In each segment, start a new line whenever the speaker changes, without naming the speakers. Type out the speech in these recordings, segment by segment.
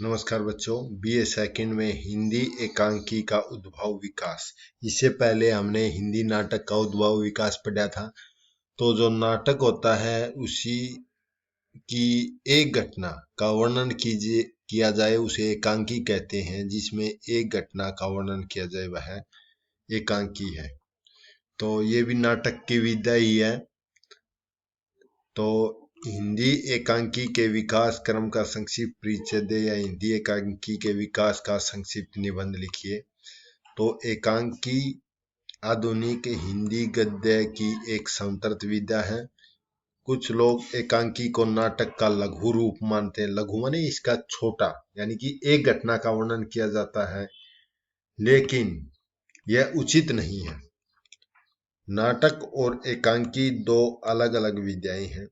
नमस्कार बच्चों, BA second में हिंदी एकांकी का उद्भव विकास। इससे पहले हमने हिंदी नाटक का उद्भव विकास पढ़ा था। तो जो नाटक होता है उसी की एक घटना का वर्णन किया जाए उसे एकांकी कहते हैं। जिसमें एक घटना का वर्णन किया जाए वह एकांकी है। तो ये भी नाटक की विधा ही है। तो हिंदी एकांकी के विकास क्रम का संक्षिप्त परिचय दे या हिंदी एकांकी के विकास का संक्षिप्त निबंध लिखिए। तो एकांकी आधुनिक हिंदी गद्य की एक समर्थित विधा है। कुछ लोग एकांकी को नाटक का लघु रूप मानते हैं। लघु माने इसका छोटा, यानी कि एक घटना का वर्णन किया जाता है, लेकिन यह उचित नहीं है। नाटक और एकांकी दो अलग अलग विधाएं हैं।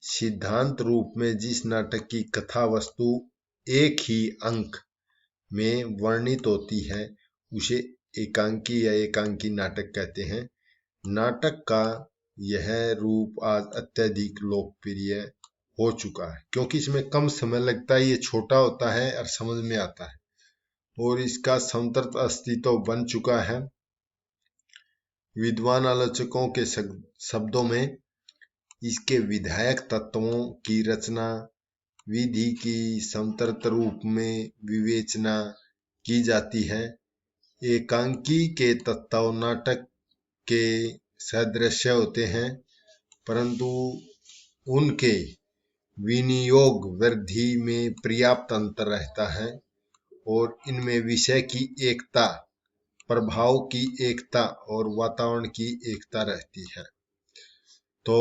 सिद्धांत रूप में जिस नाटक की कथा वस्तु एक ही अंक में वर्णित होती है उसे एकांकी या एकांकी नाटक कहते हैं। नाटक का यह रूप आज अत्यधिक लोकप्रिय हो चुका है, क्योंकि इसमें कम समय लगता है, ये छोटा होता है और समझ में आता है, और इसका समर्थित अस्तित्व बन चुका है। विद्वान आलोचकों के शब्दों में इसके विधायक तत्वों की रचना विधि की समर्थित रूप में विवेचना की जाती है। एकांकी के तत्व नाटक के सदृश होते हैं, परंतु उनके विनियोग वृद्धि में पर्याप्त अंतर रहता है, और इनमें विषय की एकता, प्रभाव की एकता और वातावरण की एकता रहती है। तो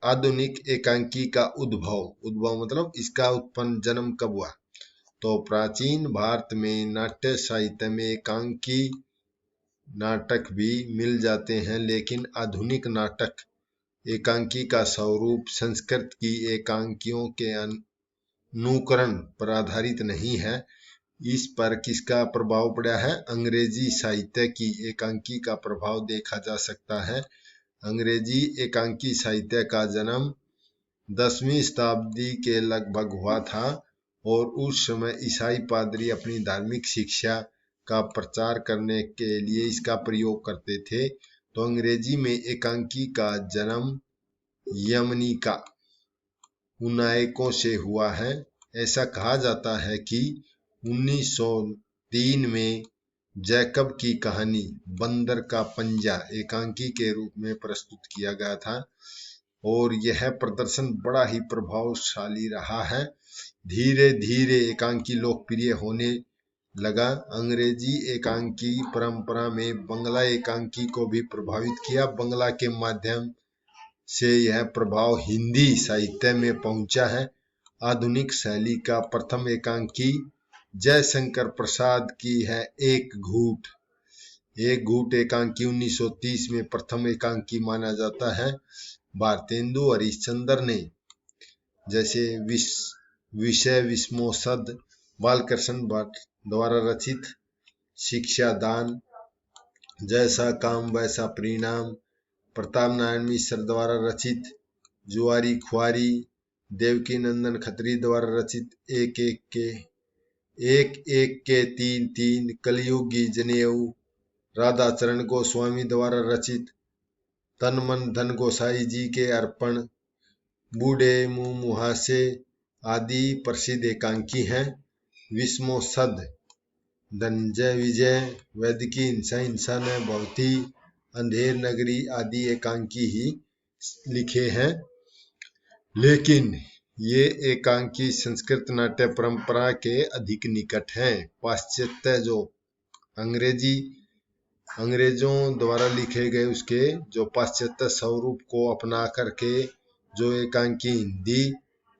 आधुनिक एकांकी का उद्भव मतलब इसका उत्पन्न जन्म कब हुआ। तो प्राचीन भारत में नाट्य साहित्य में एकांकी नाटक भी मिल जाते हैं, लेकिन आधुनिक नाटक एकांकी का स्वरूप संस्कृत की एकांकियों के अनुकरण पर आधारित नहीं है। इस पर किसका प्रभाव पड़ा है? अंग्रेजी साहित्य की एकांकी का प्रभाव देखा जा सकता है। अंग्रेजी एकांकी साहित्य का जन्म 10वीं शताब्दी के लगभग हुआ था, और उस समय ईसाई पादरी अपनी धार्मिक शिक्षा का प्रचार करने के लिए इसका प्रयोग करते थे। तो अंग्रेजी में एकांकी का जन्म यमनिका उन्नायकों से हुआ है। ऐसा कहा जाता है कि 1903 में जैकब की कहानी बंदर का पंजा एकांकी के रूप में प्रस्तुत किया गया था, और यह प्रदर्शन बड़ा ही प्रभावशाली रहा है। धीरे धीरे एकांकी लोकप्रिय होने लगा। अंग्रेजी एकांकी परंपरा में बंगला एकांकी को भी प्रभावित किया। बंगला के माध्यम से यह प्रभाव हिंदी साहित्य में पहुंचा है। आधुनिक शैली का प्रथम एकांकी जयशंकर प्रसाद की है एक घूट एकांकी 1930 में प्रथम एकांकी माना जाता है। भारतेंदु हरिश्चंद्र ने जैसे विषय विस्मोसद, बालकृष्ण भट्ट द्वारा रचित शिक्षादान, जैसा काम वैसा परिणाम, प्रताप नारायण मिश्र द्वारा रचित जुआरी खुआरी, देवकी नंदन खत्री द्वारा रचित एक के तीन तीन, कलयुगी जनेऊ, राधाचरण गोस्वामी द्वारा रचित तन मन धन गोसाई जी के अर्पण, बूढ़े मुंह मुहासे आदि प्रसिद्ध एकांकी हैं। विस्मोसद, धनंजय विजय, वैदिकी हिंसा ने भवती, अंधेर नगरी आदि एकांकी ही लिखे हैं। लेकिन ये एकांकी संस्कृत नाट्य परंपरा के अधिक निकट हैं। पाश्चात्य जो अंग्रेजों द्वारा लिखे गए उसके जो पाश्चात्य स्वरूप को अपना करके जो एकांकी हिंदी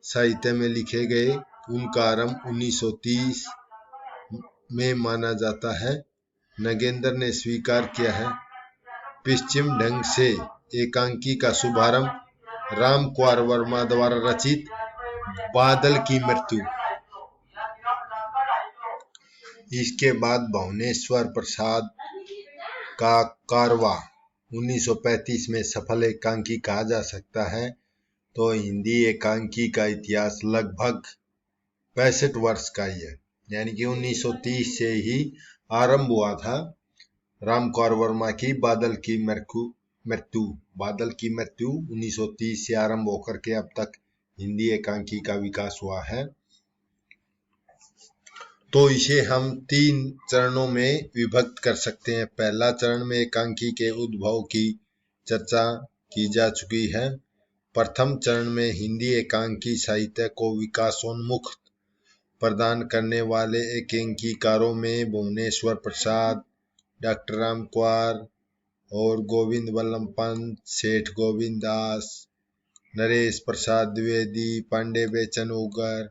साहित्य में लिखे गए, उनका आरंभ 1930 में माना जाता है। नगेंद्र ने स्वीकार किया है। पश्चिम ढंग से एकांकी का शुभारंभ राम कुमार वर्मा द्वारा रचित बादल की मृत्यु, इसके बाद भुवनेश्वर प्रसाद का कारवा 1935 में सफल एकांकी कहा जा सकता है। तो हिंदी एकांकी का इतिहास लगभग 65 वर्ष का ही है। यानी कि 1930 से ही आरंभ हुआ था राम कौर वर्मा की बादल की मृत्यु 1930 से आरंभ होकर के अब तक हिंदी एकांकी का विकास हुआ है। तो इसे हम 3 चरणों में विभक्त कर सकते हैं। पहला चरण में एकांकी के उद्भव की चर्चा की जा चुकी है। प्रथम चरण में हिंदी एकांकी साहित्य को विकासोन्मुख प्रदान करने वाले एकांकीकारों में भुवनेश्वर प्रसाद, डॉक्टर राम कुंवर और गोविंद वल्लभ पंत, सेठ गोविंद दास, नरेश प्रसाद द्विवेदी, पांडे बेचन उगर,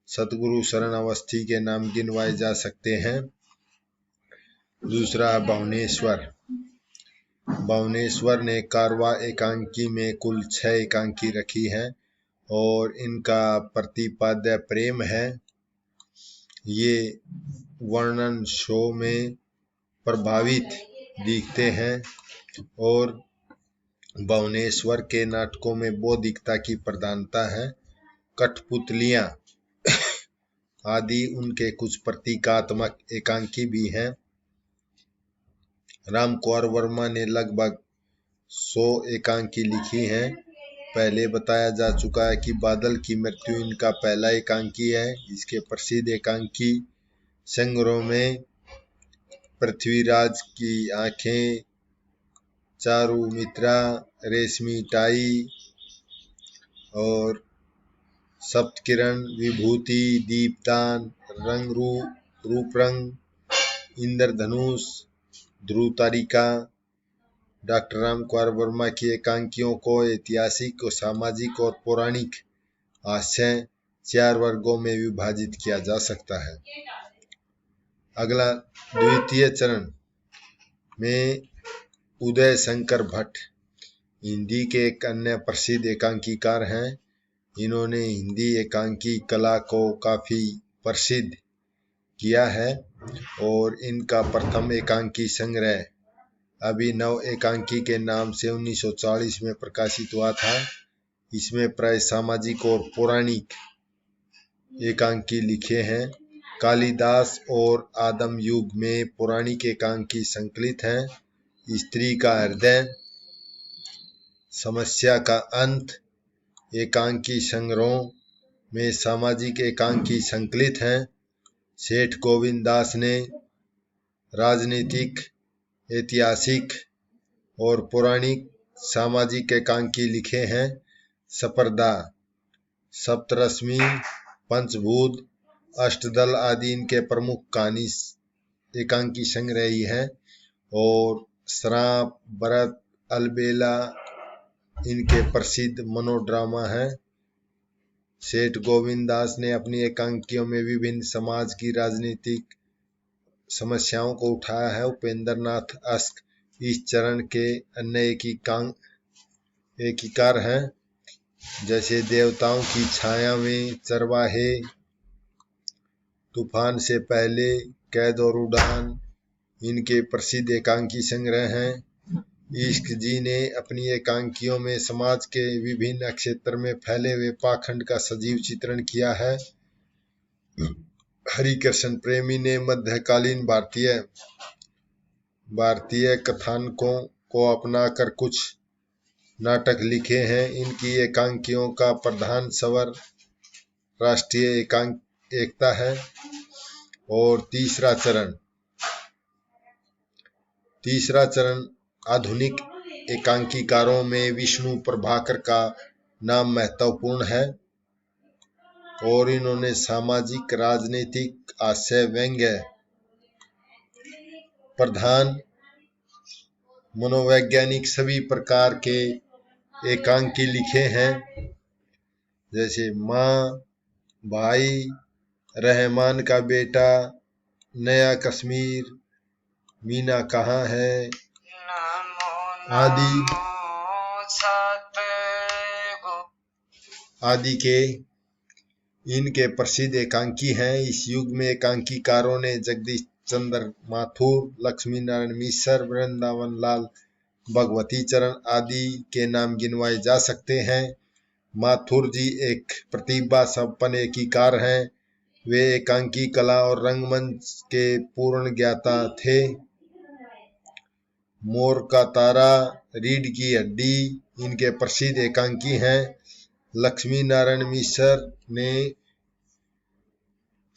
सतगुरु शरण अवस्थी के नाम गिनवाए जा सकते हैं। दूसरा भुवनेश्वर ने कारवा एकांकी में कुल 6 एकांकी रखी हैं और इनका प्रतिपाद्य प्रेम है। ये वर्णन शो में प्रभावित दिखते हैं और भुवनेश्वर के नाटकों में बौद्धिकता की प्रधानता है। कठपुतलियां आदि उनके कुछ प्रतीकात्मक एकांकी भी हैं। राम कुंवर वर्मा ने लगभग 100 एकांकी लिखी हैं। पहले बताया जा चुका है कि बादल की मृत्यु इनका पहला एकांकी है। इसके प्रसिद्ध एकांकी संग्रह में पृथ्वीराज की आंखें, चारुमित्रा, रेशमी टाई और सप्तकिरण, विभूति, दीपदान, रूपरंग, इंद्रधनुष, ध्रुव तारिका। डॉक्टर राम कुंवर वर्मा की एकांकियों को ऐतिहासिक, सामाजिक और पौराणिक आशय 4 वर्गों में विभाजित किया जा सकता है। अगला द्वितीय चरण में उदय शंकर भट्ट हिंदी के एक अन्य प्रसिद्ध एकांकीकार हैं। इन्होंने हिंदी एकांकी कला को काफी प्रसिद्ध किया है और इनका प्रथम एकांकी संग्रह अभिनव एकांकी के नाम से 1940 में प्रकाशित हुआ था। इसमें प्राय सामाजिक और पौराणिक एकांकी लिखे हैं। कालिदास और आदम युग में पौराणिक एकांकी संकलित हैं। स्त्री का हृदय, समस्या का अंत एकांकी संग्रहों में सामाजिक एकांकी संकलित हैं। सेठ गोविंद दास ने राजनीतिक, ऐतिहासिक और पौराणिक सामाजिक एकांकी लिखे हैं। स्पर्धा, सप्तरश्मि, पंचभूत, अष्टदल आदि इनके प्रमुख कहानी एकांकी संग्रह ही हैं और श्राप, व्रत, अलबेला इनके प्रसिद्ध मनोड्रामा हैं। सेठ गोविंद दास ने अपनी एकांकियों में विभिन्न समाज की राजनीतिक समस्याओं को उठाया है। उपेंद्र नाथ अस्क इस चरण के अन्य एकीकार हैं, जैसे देवताओं की छाया में, चरवाहे, तूफान से पहले, कैद और उड़ान इनके प्रसिद्ध एकांकी संग्रह हैं। इश्क जी ने अपनी एकांकियों में समाज के विभिन्न क्षेत्र में फैले हुए पाखंड का सजीव चित्रण किया है। हरिकृष्ण प्रेमी ने मध्यकालीन भारतीय कथानकों को अपनाकर कुछ नाटक लिखे हैं। इनकी एकांकियों का प्रधान स्वर राष्ट्रीय एकता है। और तीसरा चरण आधुनिक एकांकीकारों में विष्णु प्रभाकर का नाम महत्वपूर्ण है और इन्होंने सामाजिक, राजनीतिक, हास्य, व्यंग्य, प्रधान, मनोवैज्ञानिक सभी प्रकार के एकांकी लिखे हैं, जैसे माँ, भाई, रहमान का बेटा, नया कश्मीर, मीना कहाँ है आदि के इनके प्रसिद्ध एकांकी हैं। इस युग में एकांकीकारों ने जगदीश चंद्र माथुर, लक्ष्मी नारायण मिश्र, वृंदावन लाल भगवती चरण आदि के नाम गिनवाए जा सकते हैं। माथुर जी एक प्रतिभा संपन्न एकीकार हैं। वे एकांकी कला और रंगमंच के पूर्ण ज्ञाता थे। मोर का तारा, रीढ़ की हड्डी इनके प्रसिद्ध एकांकी हैं। लक्ष्मी नारायण मिश्र ने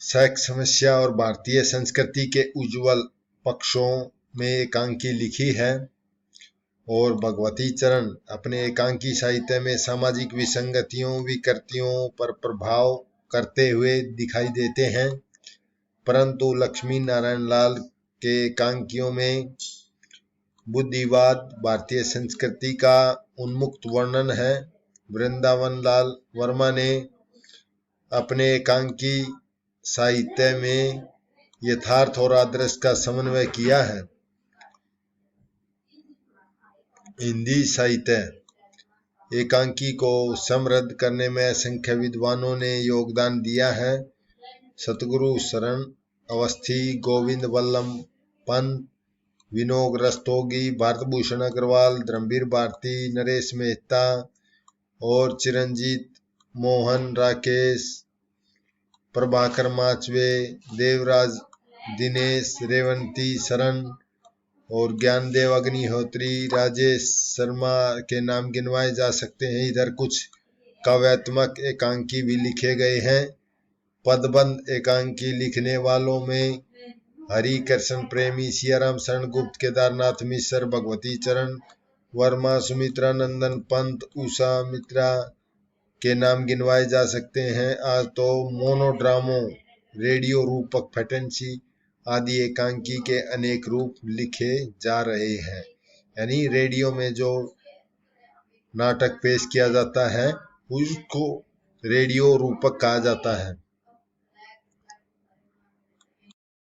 सेक्स समस्या और भारतीय संस्कृति के उज्जवल पक्षों में एकांकी लिखी है। और भगवती चरण अपने एकांकी साहित्य में सामाजिक विसंगतियों विकृतियों पर प्रभाव करते हुए दिखाई देते हैं, परंतु लक्ष्मी नारायण लाल के एकांकियों में बुद्धिवाद, भारतीय संस्कृति का उन्मुक्त वर्णन है। वृंदावन लाल वर्मा ने अपने एकांकी साहित्य में यथार्थ और आदर्श का समन्वय किया है। हिंदी साहित्य एकांकी को समृद्ध करने में असंख्य विद्वानों ने योगदान दिया है। सतगुरु शरण अवस्थी, गोविंद वल्लभ पंत, विनोद रस्तोगी, भारत भूषण अग्रवाल, धर्मवीर भारती, नरेश मेहता और चिरंजीत मोहन राकेश, प्रभाकर माचवे, देवराज दिनेश, रेवंती शरण और ज्ञानदेव अग्निहोत्री, राजेश शर्मा के नाम गिनवाए जा सकते हैं। इधर कुछ काव्यात्मक एकांकी भी लिखे गए हैं। पदबंध एकांकी लिखने वालों में हरिकृष्ण प्रेमी, सियाराम शरण गुप्त, केदारनाथ मिश्र, भगवती चरण वर्मा, सुमित्रा नंदन पंत, उषा मित्रा के नाम गिनवाए जा सकते हैं। आज तो मोनोड्रामो, रेडियो रूपक, फैंटेसी आदि एकांकी के अनेक रूप लिखे जा रहे हैं। यानी रेडियो में जो नाटक पेश किया जाता है उसको रेडियो रूपक कहा जाता है।